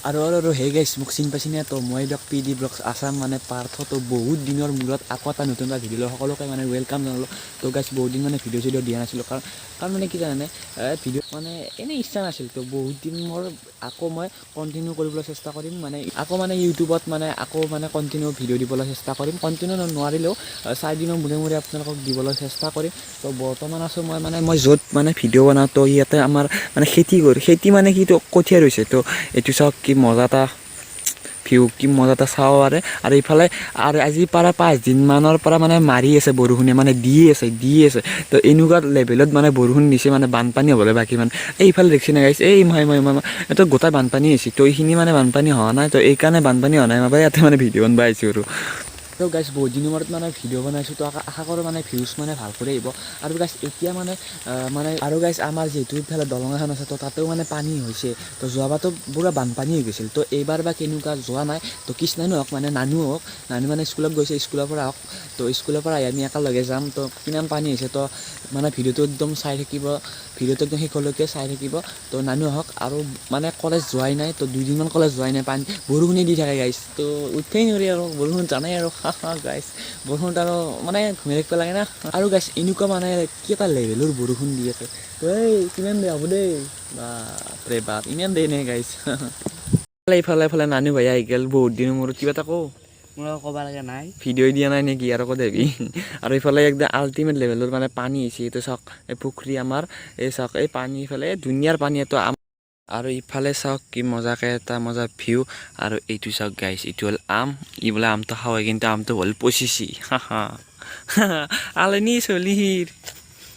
আৰু হে গাইছ মোক চিন পাইছিনে তো মই দিয়ক PD ব্লগছ আছাম মানে পাৰ্থ তো বহুত দিনৰ মূৰত আকৌ এটা নতুন এটা ভিডিঅ' সকলোকে মানে ৱেলকাম জনালোঁ তো গাইছ বহুত দিন মানে ভিডিঅ' চিডিঅ' দিয়া নাছিলোঁ কাৰণ মানে কি জানানে ভিডিঅ' মানে এনেই ইচ্ছা নাছিল তো বহুত দিন মোৰ আকৌ মই কণ্টিনিউ কৰিবলৈ চেষ্টা কৰিম মানে আকৌ মানে ইউটিউবত মানে আকৌ মানে কণ্টিনিউ ভিডিঅ' দিবলৈ চেষ্টা কৰিম কণ্টিনিউ নোৱাৰিলেও 4 দিনৰ মূৰে আপোনালোকক দিবলৈ চেষ্টা কৰিম তো বৰ্তমান আছোঁ মই য'ত মানে ভিডিঅ' বনাওঁ তো ইয়াতে আমাৰ মানে খেতি মানে কি কঠীয়া ৰৈছে তো এইটো চাওক কি মজা এটা ভিউ কি মজা এটা চাব পাৰে আৰু ইফালে আৰু আজি পৰা 5 দিনমানৰ পৰা মানে মাৰি আছে বৰষুণে মানে দি আছে তো এনেকুৱা লেভেলত মানে বৰষুণ দিছে মানে বানপানী হ'বলৈ বাকী মানে এইফালে দেখছি না গাইছ এই মই এইটো গোটেই বানপানী হৈছে তো এইখিনি মানে বানপানী হোৱা নাই তো এইকাৰণে বানপানী হোৱা নাই মই ইয়াতে মানে ভিডিঅ' বনাব আহিছোঁ আৰু গাইছ বহুত দিনৰ মূৰত মানে ভিডিঅ' বনাইছোঁ তো আশা কৰোঁ মানে ভিউজ মানে ভাল কৰি আহিব আৰু গাইছ এতিয়া মানে আৰু গাইছ আমাৰ যিহেতু ইফালে দলং এখন আছে তো তাতেও মানে পানী হৈছে তো যোৱাবাৰতো পুৰা বানপানী হৈ গৈছিল তো এইবাৰ বা কেনেকুৱা যোৱা নাই তো কৃষ্ণানো হওক মানে নানু মানে স্কুলত গৈছে স্কুলৰ পৰা হওক তো স্কুলৰ পৰা আহি আমি একেলগে যাম তো কিমান পানী হৈছে তো মানে ভিডিঅ'টো একদম চাই থাকিব ভিডিঅ'টো একদম শেষলৈকে চাই থাকিব তো নানু হওক আৰু মানে কলেজ যোৱাই নাই তো 2 দিনমান কলেজ যোৱাই নাই পানী বৰষুণে দি থাকে গাইছ তো উঠেই নোৱাৰি আৰু বৰষুণ জানাই আৰু গাইছ বৰষুণত আৰু মানে ঘূৰি থাকিব লাগে না আৰু গাইছ এনেকুৱা মানে কি এটা লেভেলৰ বৰষুণ দি আছে তো এই কিমান দেৰি হ'ব দেই বাপৰে বাপ ইমান দেৰি নে গাইছ ইফালে নানু ভাই আহি গ'ল বহুত দিনৰ মূৰত কিবা এটা কওঁ মোৰ ক'ব লাগে নাই ভিডিঅ' দিয়া নাই নেকি আৰু ক'ত হেবি আৰু ইফালে একদম আল্টিমেট লেভেলৰ মানে পানী হৈছে এইটো চাওক এই পুখুৰী আমাৰ এই চাওক এই পানী ইফালে ধুনীয়াৰ পানী এইটো আৰু ইফালে চাওক কি মজাকৈ এটা মজা ভিউ আৰু এইটো চাওক গাইছ এইটো হ'ল আম বোলে আমটো খাওয়াই কিন্তু আমটো হ'ল পচিছি আলনি চলিহিৰ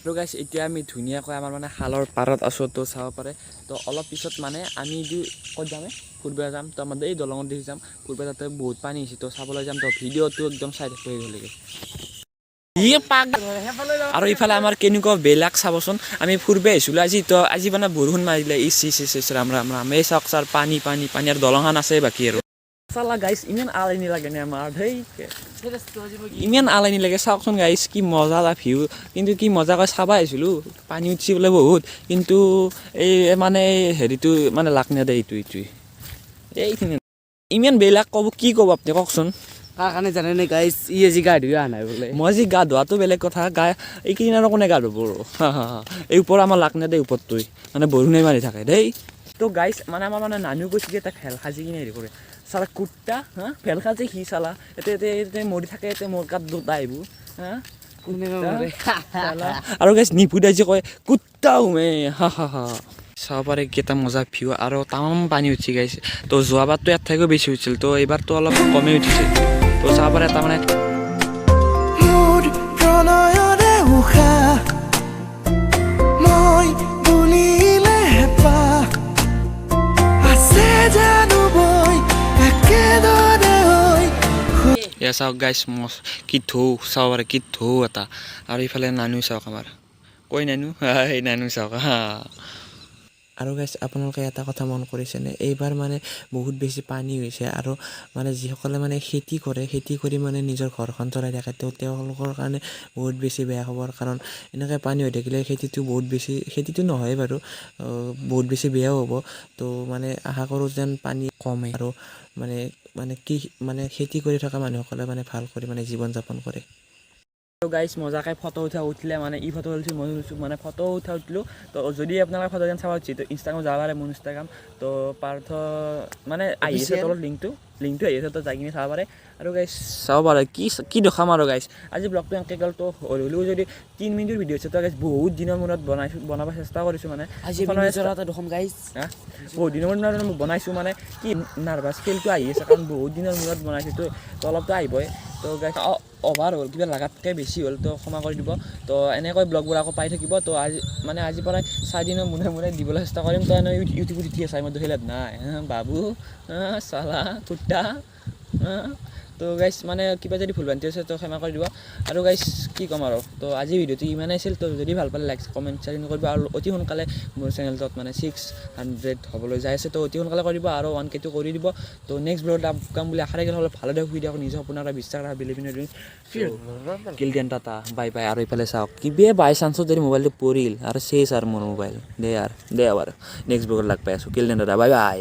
আৰু গাইছ এতিয়া আমি ধুনীয়াকৈ আমাৰ মানে খালৰ পাৰত আছোঁ তো চাব পাৰে তো অলপ পিছত মানে আমি ক'ত যামে ফুৰিব যাম তো আমাৰ এই দলঙত দেখি যাম ফুৰিব তাতে বহুত পানী হৈছে তো চাবলৈ যাম তো ভিডিঅ'টো একদম চাই থাকিব হ'লেগে আৰু ইফালে আমাৰ কেনেকুৱা বেলেগ চাবচোন আমি ফুৰিব আহিছিলোঁ আজি মানে বৰষুণ মাৰিলে ৰাম এই চাওক ছাৰ পানী আৰু দলংখন আছে বাকী আৰু চালা গাইছ ইমান আলনি লাগে নে আমাৰ ইমান আলনি লাগে চাওকচোন গাইছ কি মজা এটা ভিউ কিন্তু কি মজাকৈ চাব আহিছিলোঁ পানী উঠিছে বোলে বহুত কিন্তু এই মানে হেৰিটো মানে লাগ নেদে এইটোৱে এইখিনি ইমান বেলেগ কি ক'ব আপুনি কওকচোন কাৰণে জানে নে গাইছ আজি গা ধুই অহা নাই বোলে মই আজি গা ধোৱাটো বেলেগ কথা এইকেইদিন আৰু কোনে গা ধুব এই ওপৰত আমাৰ লাগ নেদে ওপৰটোৱে মানে বৰষুণে মাৰি থাকে দেই তো গাইছ মানে আমাৰ মানে নানু কৈছে এটা খেল সাজি কিনে হেৰি কৰে চালা কুত্তা খেল সাজি সি চালা এতিয়া মৰি থাকে এতিয়া মোৰ গাত দুটা আহিব আৰু গাইছ নিপুদাই যে কয় কুত্তা উমে চাব পাৰে কেইটা মজা ভিউ আৰু তামাম পানী উঠি গাইছে তো যোৱাবাৰতো ইয়াত থাকেও বেছি উঠিছিল তো এইবাৰতো অলপ কমেই উঠিছে তো চাব পাৰে তাৰমানে এয়া চাওক গাইছ কি ঢৌ চাব পাৰে কি ঢৌ এটা আৰু ইফালে নানু চাওক আমাৰ কৈ নানু এই নানু চাওক আৰু গাইছ আপোনালোকে এটা কথা মন কৰিছেনে এইবাৰ মানে বহুত বেছি পানী হৈছে আৰু মানে যিসকলে মানে খেতি কৰি মানে নিজৰ ঘৰখন চলাই থাকে তেওঁলোকৰ কাৰণে বহুত বেছি বেয়া খবৰ কাৰণ এনেকৈ পানী হৈ থাকিলে খেতিটো নহয় বাৰু বহুত বেছি বেয়াও হ'ব তো মানে আশা কৰোঁ যেন পানী কমে আৰু মানে খেতি কৰি থকা মানুহসকলে মানে ভাল কৰি মানে জীৱন যাপন কৰে গাইছ মজাকৈ ফটো উঠিলে মানে ই ফটো উঠিছোঁ মই উঠিছোঁ মানে ফটো উঠিলোঁ তো যদি আপোনালোকে ফটো চাব উচিত তো ইনষ্টাগ্ৰাম যাব পাৰে মোৰ ইনষ্টাগ্ৰাম তো পাৰ্থ মানে আহি আছে তলত লিংকটো আহি আছে তো যাই কিনে চাব পাৰে আৰু গাইছ চাব পাৰে কি দেখাম আৰু গাইছ আজি ব্লগটো এনেকৈ গ'ল তো হ'লেও যদি 3 মিনিটৰ ভিডিঅ' আছে তো গাইছ বহুত দিনৰ মূৰত বনাব চেষ্টা কৰিছোঁ মানে আজি দেখোন গাইছ বহুত দিনৰ মূৰত বনাইছোঁ মানে কি নাৰ্ভাছ ফিলটো আহি আছে কাৰণ বহুত দিনৰ মূৰত বনাইছোঁ তো অলপতো আহিবই তো গাইছ অভাৰ হ'ল কিবা লাগাতকৈ বেছি হ'ল তো ক্ষমা কৰি দিব তো এনেকৈ ব্লগবোৰ আকৌ পাই থাকিব তো আজিৰ পৰাই 4 দিনৰ মূৰে দিবলৈ চেষ্টা কৰিম তো এনেই ইউটিউবত উঠি আছে মই দুখিলাত নাই বাবু চালা কুত্তা তো গাইছ মানে কিবা যদি ভুল ভ্ৰান্তি আছে তো ক্ষমা কৰি দিব আৰু গাইছ কি ক'ম আৰু তো আজি ভিডিঅ'টো ইমানেই আছিল তো যদি ভাল পালে লাইক কমেণ্ট শ্বেয়াৰ কৰিব আৰু অতি সোনকালে মোৰ চেনেলটোত মানে 600 হ'বলৈ যাই আছে তো অতি সোনকালে কৰিব আৰু 1K টো কৰি দিব তো নেক্সট ব্লগত কাম বুলি আশা ৰাখিলে হ'লে ভালদৰে ভিডিঅ' নিজৰ আপোনাৰ বিশ্বাস ৰাখা বিলিভিন কিলডিয়ান টাটা বাই আৰু এইফালে চাওক কিবা বাই চান্সত যদি মোবাইলটো পৰিল আৰু চেছ আৰু মোৰ মোবাইল দে আৰু নেক্সট ব্লগত লগ পাই আছোঁ কিলডিয়ান টাটা বাই